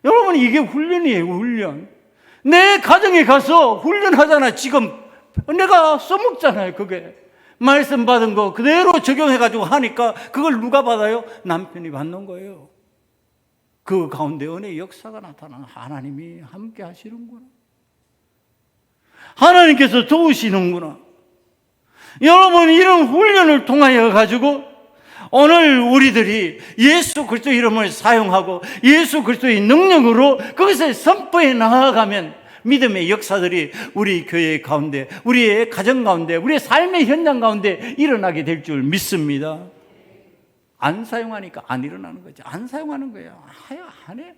여러분 이게 훈련이에요. 훈련. 내 가정에 가서 훈련하잖아. 지금 내가 써먹잖아요. 그게. 말씀 받은 거 그대로 적용해가지고 하니까 그걸 누가 받아요? 남편이 받는 거예요. 그 가운데 은혜의 역사가 나타나는 하나님이 함께 하시는구나. 하나님께서 도우시는구나. 여러분 이런 훈련을 통하여 가지고 오늘 우리들이 예수 그리스도 이름을 사용하고 예수 그리스도의 능력으로 그것을 선포해 나아가면 믿음의 역사들이 우리 교회 가운데, 우리의 가정 가운데, 우리의 삶의 현장 가운데 일어나게 될 줄 믿습니다. 안 사용하니까 안 일어나는 거죠. 안 사용하는 거예요. 안 해.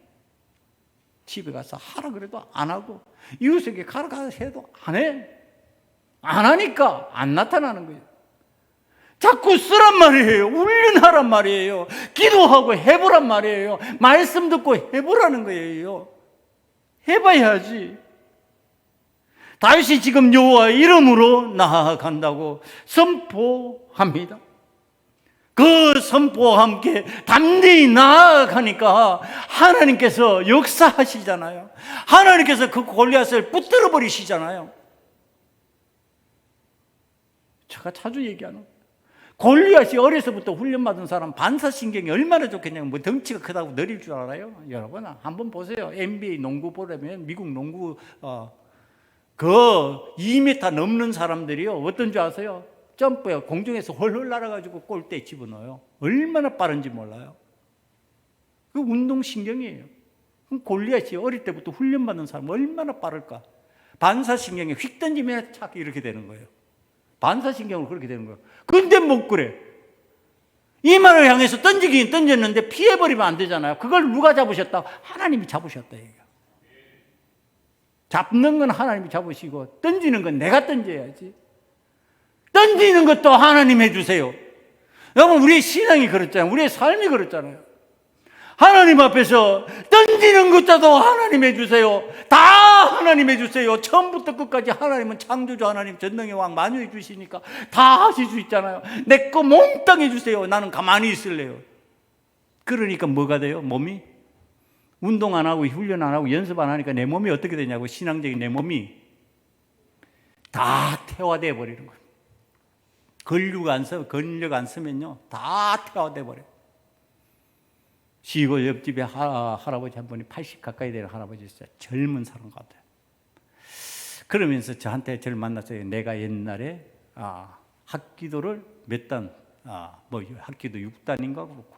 집에 가서 하라 그래도 안 하고 이웃에게 가라 해도 안 해. 안 하니까 안 나타나는 거예요. 자꾸 쓰란 말이에요. 훈련하란 말이에요. 기도하고 해보란 말이에요. 말씀 듣고 해보라는 거예요. 해봐야지. 다윗이 지금 여호와 이름으로 나아간다고 선포합니다. 그 선포와 함께 담대히 나아가니까 하나님께서 역사하시잖아요. 하나님께서 그 골리앗을 붙들어 버리시잖아요. 제가 자주 얘기하는 거예요. 골리앗이 어려서부터 훈련받은 사람 반사신경이 얼마나 좋겠냐고. 뭐 덩치가 크다고 느릴 줄 알아요? 여러분 한번 보세요. NBA 농구 보려면 미국 농구 그 2m 넘는 사람들이요 어떤 줄 아세요? 점프요 공중에서 헐헐 날아가지고 골대에 집어넣어요. 얼마나 빠른지 몰라요. 그 운동신경이에요. 그럼 골리앗이 어릴 때부터 훈련받은 사람 얼마나 빠를까? 반사신경이 휙 던지면 착 이렇게 되는 거예요. 반사신경으로 그렇게 되는 거예요. 근데 못 그래. 이마를 향해서 던지긴 던졌는데 피해버리면 안 되잖아요. 그걸 누가 잡으셨다? 하나님이 잡으셨다. 얘기야. 잡는 건 하나님이 잡으시고 던지는 건 내가 던져야지. 던지는 것도 하나님 해주세요. 여러분, 우리의 신앙이 그렇잖아요. 우리의 삶이 그렇잖아요. 하나님 앞에서 던지는 것자도 하나님 해주세요. 다 하나님 해주세요. 처음부터 끝까지 하나님은 창조주 하나님, 전능의 왕, 만유해 주시니까 다 하실 수 있잖아요. 내 거 몽땅 해주세요. 나는 가만히 있을래요. 그러니까 뭐가 돼요? 몸이? 운동 안 하고 훈련 안 하고 연습 안 하니까 내 몸이 어떻게 되냐고. 신앙적인 내 몸이 다 퇴화되어 버리는 거예요. 근력 안 쓰면요 다 퇴화되어 버려요. 시골 옆집에 할아버지 한 분이 80 가까이 되는 할아버지 있어요. 젊은 사람 같아요. 그러면서 저한테 저를 만났어요. 내가 옛날에 학기도를 몇 단, 학기도 6단인가 그렇고,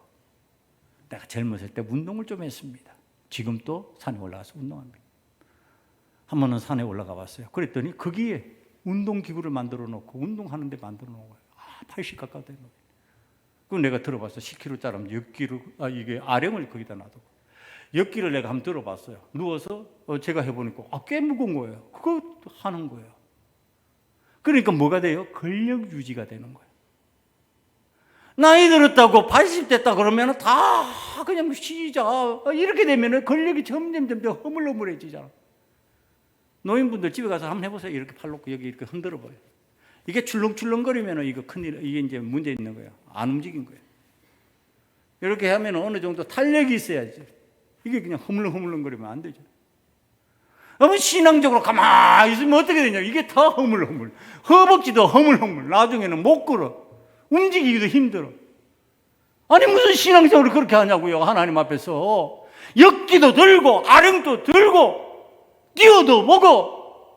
내가 젊었을 때 운동을 좀 했습니다. 지금 또 산에 올라가서 운동합니다. 한 번은 산에 올라가 봤어요. 그랬더니 거기에 운동기구를 만들어 놓고 운동하는 데 만들어 놓은 거예요. 80 가까이 되는 거예요. 그럼 내가 들어봤어. 10kg짜리 엿기를, 이게 아령을 거기다 놔두고 엿기를 내가 한번 들어봤어요. 누워서 제가 해보니까 꽤 무거운 거예요. 그거 하는 거예요. 그러니까 뭐가 돼요? 근력 유지가 되는 거예요. 나이 들었다고 80 됐다 그러면 다 그냥 쉬자. 이렇게 되면 근력이 점점 허물허물해지잖아. 노인분들 집에 가서 한번 해보세요. 이렇게 팔 놓고 여기 이렇게 흔들어 봐요. 이게 출렁출렁거리면 이거 큰일, 이게 이제 문제 있는 거예요. 안 움직인 거예요. 이렇게 하면 어느 정도 탄력이 있어야지. 이게 그냥 허물허물거리면 안 되죠. 그러면 신앙적으로 가만히 있으면 어떻게 되냐. 이게 다 허물허물. 허벅지도 허물허물. 나중에는 못 걸어. 움직이기도 힘들어. 아니 무슨 신앙적으로 그렇게 하냐고요. 하나님 앞에서. 엿기도 들고 아령도 들고 뛰어도 보고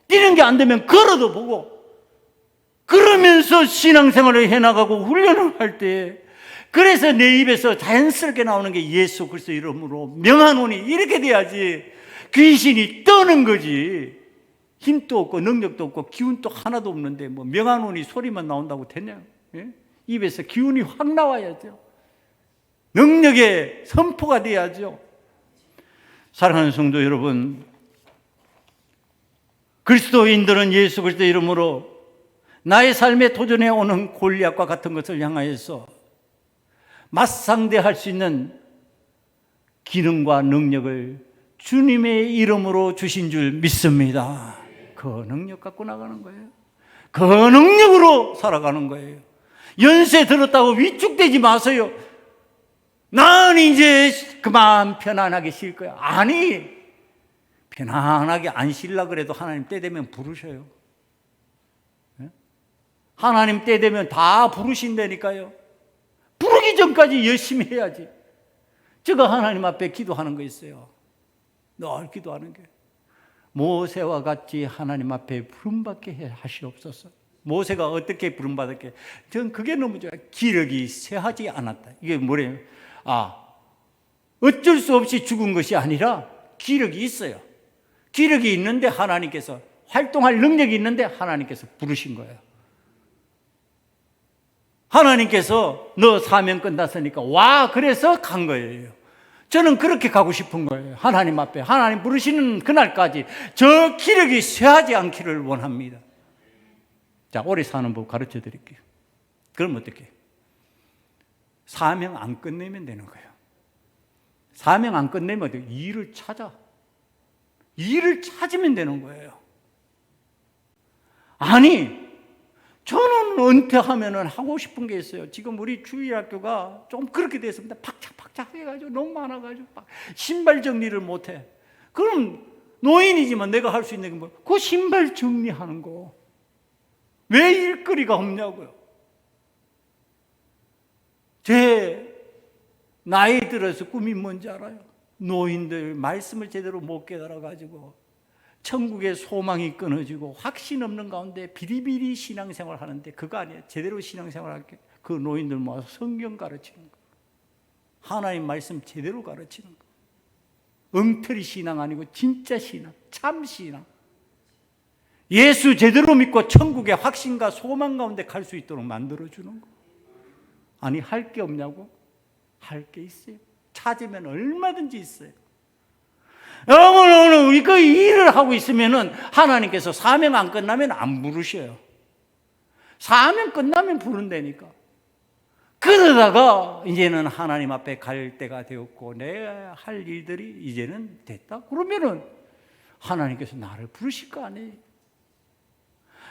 뛰는 게 안 되면 걸어도 보고 그러면서 신앙생활을 해나가고 훈련을 할 때, 그래서 내 입에서 자연스럽게 나오는 게 예수 그리스도 이름으로 명하노니 이렇게 돼야지 귀신이 떠는 거지. 힘도 없고 능력도 없고 기운도 하나도 없는데 뭐 명하노니 소리만 나온다고 되냐? 예? 입에서 기운이 확 나와야죠. 능력의 선포가 돼야죠. 사랑하는 성도 여러분, 그리스도인들은 예수 그리스도 이름으로 나의 삶에 도전해 오는 골리앗과 같은 것을 향하여서 맞상대할 수 있는 기능과 능력을 주님의 이름으로 주신 줄 믿습니다. 그 능력 갖고 나가는 거예요. 그 능력으로 살아가는 거예요. 연세 들었다고 위축되지 마세요. 난 이제 그만 편안하게 쉴 거야. 아니, 편안하게 안 쉬려고 그래도 하나님 때 되면 부르셔요. 하나님 때 되면 다 부르신다니까요. 부르기 전까지 열심히 해야지. 제가 하나님 앞에 기도하는 거 있어요. 늘 기도하는 게, 모세와 같이 하나님 앞에 부름받게 하시옵소서. 모세가 어떻게 부름받았게? 전 그게 너무 좋아요. 기력이 쇠하지 않았다. 이게 뭐래요? 어쩔 수 없이 죽은 것이 아니라 기력이 있어요. 기력이 있는데 하나님께서, 활동할 능력이 있는데 하나님께서 부르신 거예요. 하나님께서 너 사명 끝났으니까 와, 그래서 간 거예요. 저는 그렇게 가고 싶은 거예요. 하나님 앞에, 하나님 부르시는 그날까지 저 기력이 쇠하지 않기를 원합니다. 자, 오래 사는 법 가르쳐 드릴게요. 그럼 어떻게? 사명 안 끝내면 되는 거예요. 사명 안 끝내면 어떻게? 일을 찾아. 일을 찾으면 되는 거예요. 아니, 저는 은퇴하면은 하고 싶은 게 있어요. 지금 우리 주일학교가 좀 그렇게 됐습니다. 팍착팍착 해가지고 너무 많아가지고 신발 정리를 못해. 그럼 노인이지만 내가 할 수 있는 게 뭐? 그 신발 정리하는 거. 왜 일거리가 없냐고요. 제 나이 들어서 꿈이 뭔지 알아요? 노인들 말씀을 제대로 못 깨달아가지고 천국의 소망이 끊어지고 확신 없는 가운데 비리비리 신앙생활 하는데, 그거 아니에요. 제대로 신앙생활 할게. 그 노인들 모아서 성경 가르치는 거, 하나님 말씀 제대로 가르치는 거. 엉터리 신앙 아니고 진짜 신앙, 참 신앙. 예수 제대로 믿고 천국의 확신과 소망 가운데 갈 수 있도록 만들어주는 거. 아니, 할 게 없냐고? 할 게 있어요. 찾으면 얼마든지 있어요. 어머나 그 일을 하고 있으면은 하나님께서 사명 안 끝나면 안 부르셔요. 사명 끝나면 부른다니까. 그러다가 이제는 하나님 앞에 갈 때가 되었고 내가 할 일들이 이제는 됐다. 그러면은 하나님께서 나를 부르실 거 아니에요.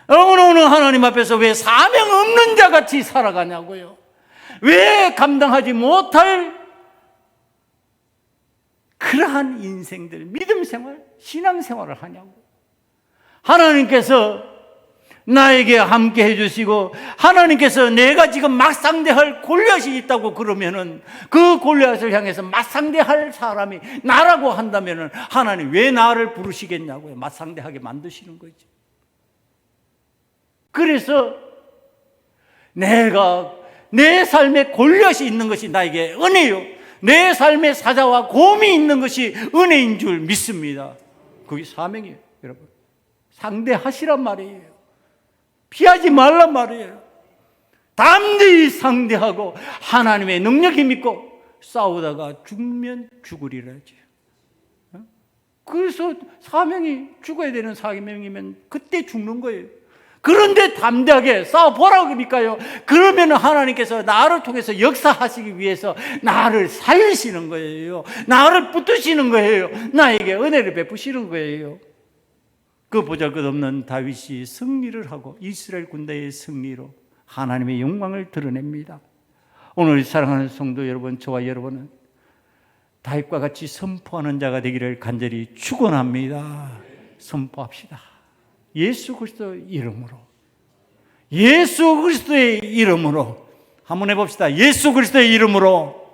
어머나 하나님 앞에서 왜 사명 없는 자 같이 살아가냐고요. 왜 감당하지 못할 그러한 인생들, 믿음 생활, 신앙 생활을 하냐고. 하나님께서 나에게 함께 해주시고 하나님께서 내가 지금 맞상대할 골리앗이 있다고 그러면은 그 골리앗을 향해서 맞상대할 사람이 나라고 한다면은 하나님 왜 나를 부르시겠냐고요. 맞상대하게 만드시는 거죠. 그래서 내가 내 삶에 골리앗이 있는 것이 나에게 은혜요, 내 삶에 사자와 곰이 있는 것이 은혜인 줄 믿습니다. 그게 사명이에요. 여러분, 상대하시란 말이에요. 피하지 말란 말이에요. 담대히 상대하고 하나님의 능력이 믿고 싸우다가 죽으면 죽으리라지. 그래서 사명이 죽어야 되는 사명이면 그때 죽는 거예요. 그런데 담대하게 싸워보라고 그러니까요. 그러면 하나님께서 나를 통해서 역사하시기 위해서 나를 살리시는 거예요. 나를 붙드시는 거예요. 나에게 은혜를 베푸시는 거예요. 그 보잘것없는 다윗이 승리를 하고 이스라엘 군대의 승리로 하나님의 영광을 드러냅니다. 오늘 사랑하는 성도 여러분, 저와 여러분은 다윗과 같이 선포하는 자가 되기를 간절히 축원합니다. 선포합시다. 예수 그리스도의 이름으로, 예수 그리스도의 이름으로 한번 해봅시다. 예수 그리스도의 이름으로.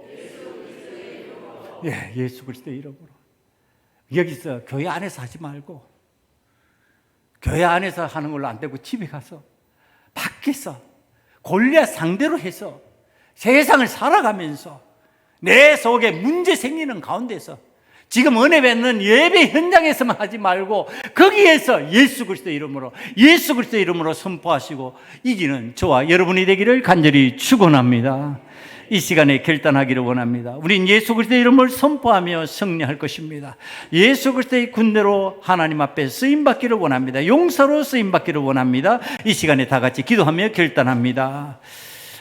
예, 예수 그리스도의 이름으로. 여기서 교회 안에서 하지 말고, 교회 안에서 하는 걸로 안 되고 집에 가서 밖에서 골리앗 상대로 해서 세상을 살아가면서 내 속에 문제 생기는 가운데서 지금 은혜 받는 예배 현장에서만 하지 말고 거기에서 예수 그리스도의 이름으로, 예수 그리스도의 이름으로 선포하시고 이기는 저와 여러분이 되기를 간절히 축원합니다. 이 시간에 결단하기를 원합니다. 우린 예수 그리스도의 이름을 선포하며 승리할 것입니다. 예수 그리스도의 군대로 하나님 앞에 쓰임받기를 원합니다. 용사로 쓰임받기를 원합니다. 이 시간에 다 같이 기도하며 결단합니다.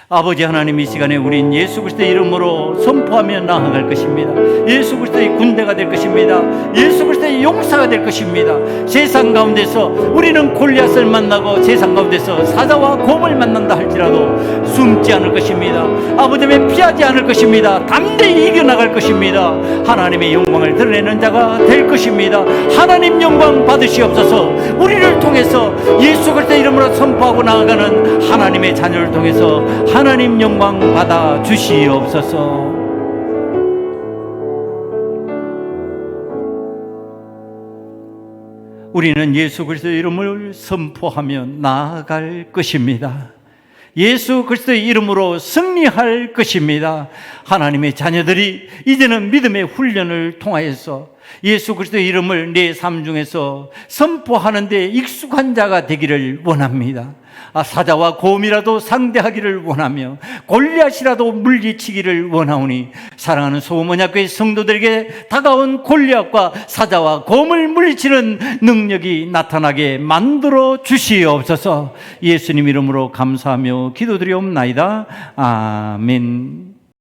아버지 하나님, 이 시간에 우린 예수 그리스도의 이름으로 선포하며 나아갈 것입니다. 예수 그리스도의 군대가 될 것입니다. 예수 그리스도의 용사가 될 것입니다. 세상 가운데서 우리는 골리앗을 만나고 세상 가운데서 사자와 곰을 만난다 할지라도 숨지 않을 것입니다. 아버지 왜 피하지 않을 것입니다. 담대히 이겨나갈 것입니다. 하나님의 영광을 드러내는 자가 될 것입니다. 하나님 영광 받으시옵소서. 우리를 통해서 예수 그리스도의 이름으로 선포하고 나아가는 하나님의 자녀를 통해서 하나님 영광 받아 주시옵소서. 우리는 예수 그리스도의 이름을 선포하며 나아갈 것입니다. 예수 그리스도의 이름으로 승리할 것입니다. 하나님의 자녀들이 이제는 믿음의 훈련을 통하여서 예수 그리스도의 이름을 내 삶 중에서 선포하는 데 익숙한 자가 되기를 원합니다. 사자와 곰이라도 상대하기를 원하며 골리앗이라도 물리치기를 원하오니 사랑하는 소모냐교회 성도들에게 다가온 골리앗과 사자와 곰을 물리치는 능력이 나타나게 만들어 주시옵소서. 예수님 이름으로 감사하며 기도드리옵나이다. 아멘.